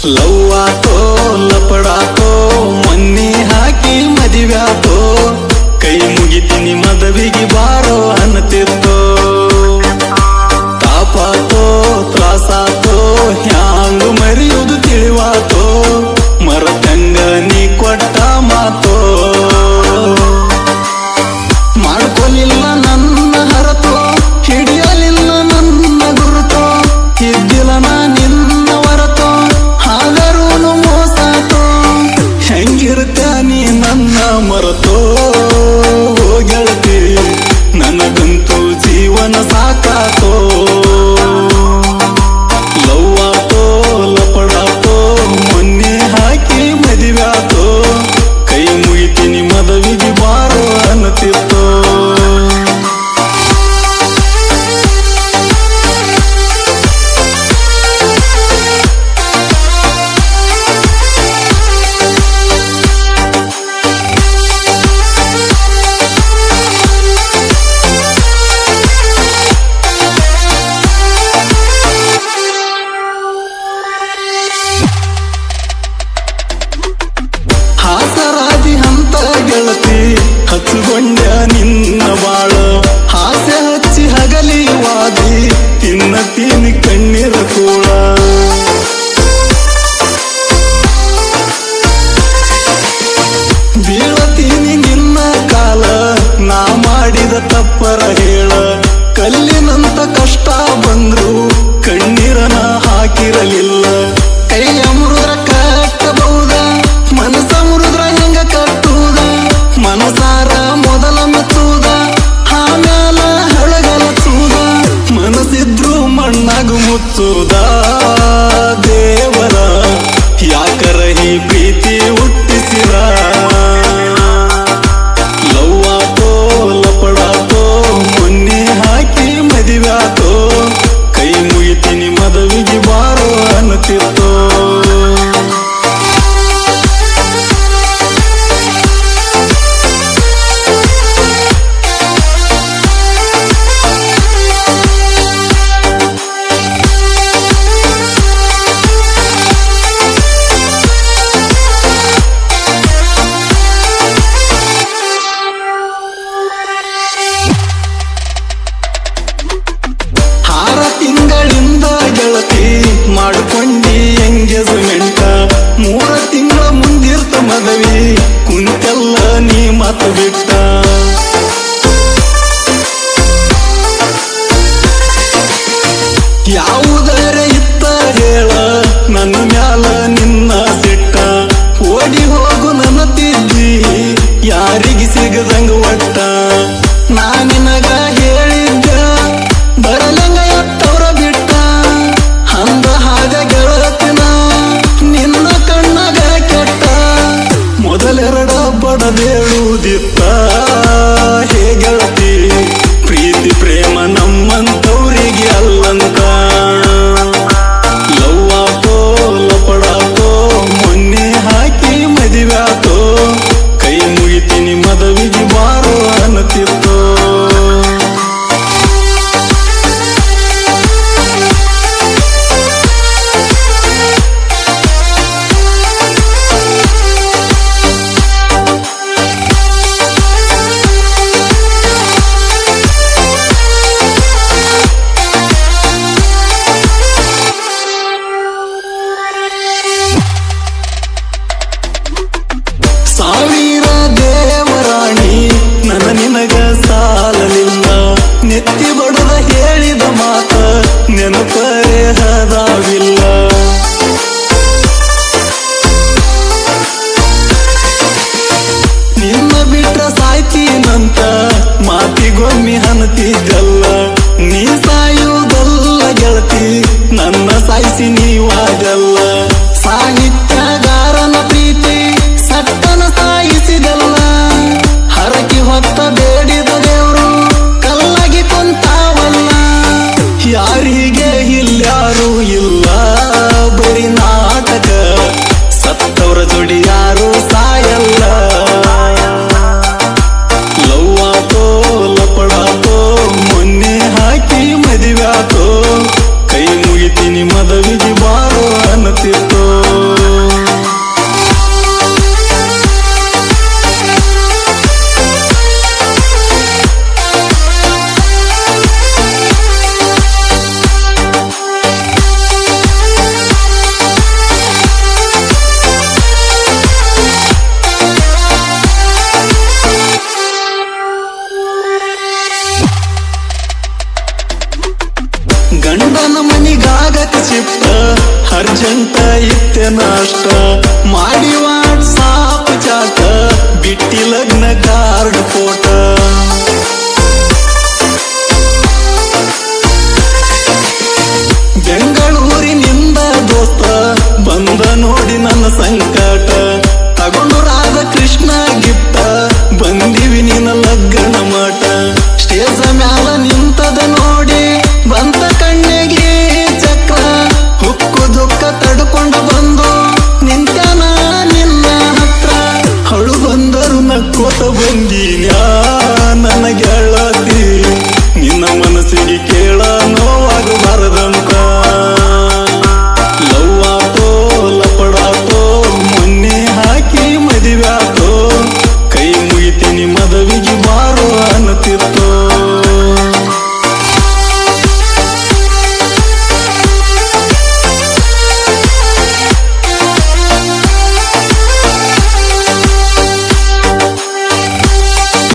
ಲವ್ವಾತೋ ಲಪಡಾತೋ ಮೊನ್ನೆ ಹಾಕಿ ಮದುವ್ಯಾತೋ ಕೈ ಮುಗಿತೀನಿ ಮದುವೆಗೆ ಬಾರೋ ಅನ್ನತಿತ್ತೋ ತಾಪಾತೋ ತ್ರಾಸಾತೋ ಹ್ಯಾಂಗ ಮರೆಯುವುದು ತಿಳಿವಾತೋ ಮರತಂಗ ನೀ ಕೊಟ್ಟ ಮಾತೋ ಮಾಡ್ಕೊಲಿಲ್ಲ ನನ್ನ ಹರತೋ ಹಿಡಿಯಲಿಲ್ಲ ನನ್ನ ಗುರುತೋ ಇದ್ದಿಲ್ಲ ನಾ ನಿನ್ನ ಹೊರತೋ ಆದರೂನು ಮೋಸಾತೋ ಹೆಂಗಿರುತ್ತ ನೀ ನನ್ನ ಮರತೋ ಗೆಳತಿ ನನಗಂತೂ ಜೀವನ ಸಾಕಾತೋ ಲವ್ವಾತೋ ಲಪಡಾತೋ ಮೊನ್ನೆ ಹಾಕಿ ಮದುವ್ಯಾತೋ ಕೈ ಮುಗಿತೀನಿ ಮದುವೆಗೆ ಬಾರೋ ಅನ್ನತಿತ್ತೋ ಹಾಸರಾದಿ ಹಂತ ಗೆಳತಿ ಹಚ್ಚುಕೊಂಡ ನಿನ್ನ ಬಾಳ ಹಾಸೆ ಹಚ್ಚಿ ಹಗಲಿ ವಾದಿ ತಿನ್ನತೀನಿ ಕಣ್ಣೀರ ಕೂಳ ಬೀಳತೀನಿ ನಿನ್ನ ಕಾಲ ನಾ ಮಾಡಿದ ತಪ್ಪರ ಹೇಳ ಕಲ್ಲಿನಂತ ಕಷ್ಟ ಬಂದ್ರು ಕಣ್ಣೀರನ ಹಾಕಿರಲಿಲ್ಲ ಕೈಯ ಮುರುದ್ರ ಕಟ್ಟಬಹುದ ಮನಸ ಮುರುದ್ರ ಹೆಂಗ ಕಟ್ಟುವುದ ಮನಸಾರ ಮೊದಲ ಮೆಚ್ಚುವುದ ಆಮ್ಯಾಲ ಹಳಗಲಚುವುದ ಮನಸ್ಸಿದ್ರು ಮಣ್ಣಾಗು ಮುಚ್ಚುವುದ ದೇವರ ಯಾಕರ ಈ ಪ್ರೀತಿ ಹುಟ್ಟಿಸಿರ ಲವ್ವಾತೋ ಲಪಡಾತೋ ಮೊನ್ನೆ ಹಾಕಿ ಮದುವ್ಯಾತೋ ಕೈ ಮುಗಿತೀನಿ ಮದುವೆಗೆ ಬಾರೋ ಅನ್ನತಿತ್ತೋ ಮಾಡ್ಕೊಂಡಿ ಎಂಗೇಜ್ಮೆಂಟ 3 ತಿಂಗಳ ಮುಂದಿರ್ತ ಮದುವೆ ಕುಂತೆಲ್ಲ ನೀ ಮಾತು ಬಿಟ್ಟ ಯಾವುದರ ಇತ್ತ ಹೇಳ ನನ್ನ ಮ್ಯಾಲ ನಿನ್ನ ಸಿಟ್ಟ ಓಡಿ ಹೋಗು ನನ್ನ ತಿದ್ದಿ ಯಾರಿಗೆ ಸಿಗದಂಗ ಒಟ್ಟ ನಾ ನಿನಗ ಹೇಳಿದ್ದ ಬರಲಂಗ ಎತ್ತವ್ರ ಬಿಟ್ಟ ಅಂದ ಹಾಗ ಗೆಳತಿನ ನಿನ್ನ ಕಣ್ಣಗ ಕೆಟ್ಟ ಮೊದಲೆರಡ ಬಡದೇಳುವುದಿತ್ತ ಹೇ ಗೆಳತಿ ಪ್ರೀತಿ ಪ್ರೇಮ ನಮ್ಮಂತವ್ರಿಗೆ ಅಲ್ಲಂತ ಲವ್ವಾತೋ ಲಪಡಾತೋ ಮೊನ್ನೆ ಹಾಕಿ ಮದುವ್ಯಾತೋ ಕೈ ಮುಗಿತೀನಿ ಮದುವೆಗೆ ಬಾರೋ ಅನ್ನತಿತ್ತೋ ಸಾವಿರ ದೇವರಾಣಿ ನನ್ನ ನಿನಗ ಸಾಲಲಿಲ್ಲ ನೆತ್ತಿ ಬಡದ ಹೇಳಿದ ಮಾತ ನೆನಪರೆ ಹದಾವಿಲ್ಲ ನಿನ್ನ ಬಿಟ್ರ ಸಾಯ್ತೀನಂತ ಮಾತಿಗೊಮ್ಮೆ ಹನತಿದ್ದಲ್ಲ ನೀ ಸಾಯುವುದಲ್ಲ ಗೆಳತಿ ನನ್ನ ಸಾಯಿಸಿ ನೀವಾಗಲ್ಲ ಸಾಹಿತ್ಯಗಾರನ ಪ್ರೀತಿ ಸಟ್ಟನ ಸಾಯಿಸಿದಲ್ಲ ಹರಕಿ ಹೊತ್ತ ಬೇಡಿದ ದೇವ್ರು ಕಲ್ಲಾಗಿ ಕುಂತಾವಲ್ಲ ಯಾರಿಗೆ ಇಲ್ಯಾರು ಇಲ್ಲ ಬರೀ ನಾಟಕ ಸತ್ತವರ ಜೋಡಿ ಯಾರು ಸಾಯಲ್ಲ ಲವ್ವಾತೋ ಲಪಡಾತೋ ಮೊನ್ನೆ ಹಾಕಿ ಮದುವ್ಯಾತೋ ಕೈ ಮುಗಿತೀನಿ ಮದುವೆಗೆ ಬಾರೋ ಅನ್ನತಿತ್ತೋ ಗಂಡನ ಮನಿಗಾಗಕ ಚಿತ್ತ ಅರ್ಜೆಂಟ ಇತ್ತೆನ ಅಷ್ಟ ಮಾಡಿ ವಾಟ್ಸಾಪ್ ಚಾಟ ಬಿಟ್ಟಿ ಲಗ್ನ ಕಾರ್ಡ್ ಫೋಟ ಬೆಂಗಳೂರಿನಿಂದ ದೋಸ್ತ ಬಂದ ನೋಡಿ ನನ್ನ ಸಂಕಟ ತಗೊಂಡು ರಾಧಾಕೃಷ್ಣ ಗಿಫ್ಟ ಬಂದಿವಿ ನಿನ್ನ ಲಗ್ನ ಮಠ ಸ್ಟೇಜ ಮ್ಯಾಲ ನಿಂತದ ನೋಡಿ ಬಂತ ಕಣ್ಣಿಗೆ ಚಕ್ರ ಹುಕ್ಕು ದುಃಖ ತಡ್ಕೊಂಡ ಬಂದು ನಿಂತನ ನಿನ್ನ ಹತ್ರ ಹಳು ಬಂದರು ನಕ್ಕೋತ ಬಂದೀನ್ಯಾ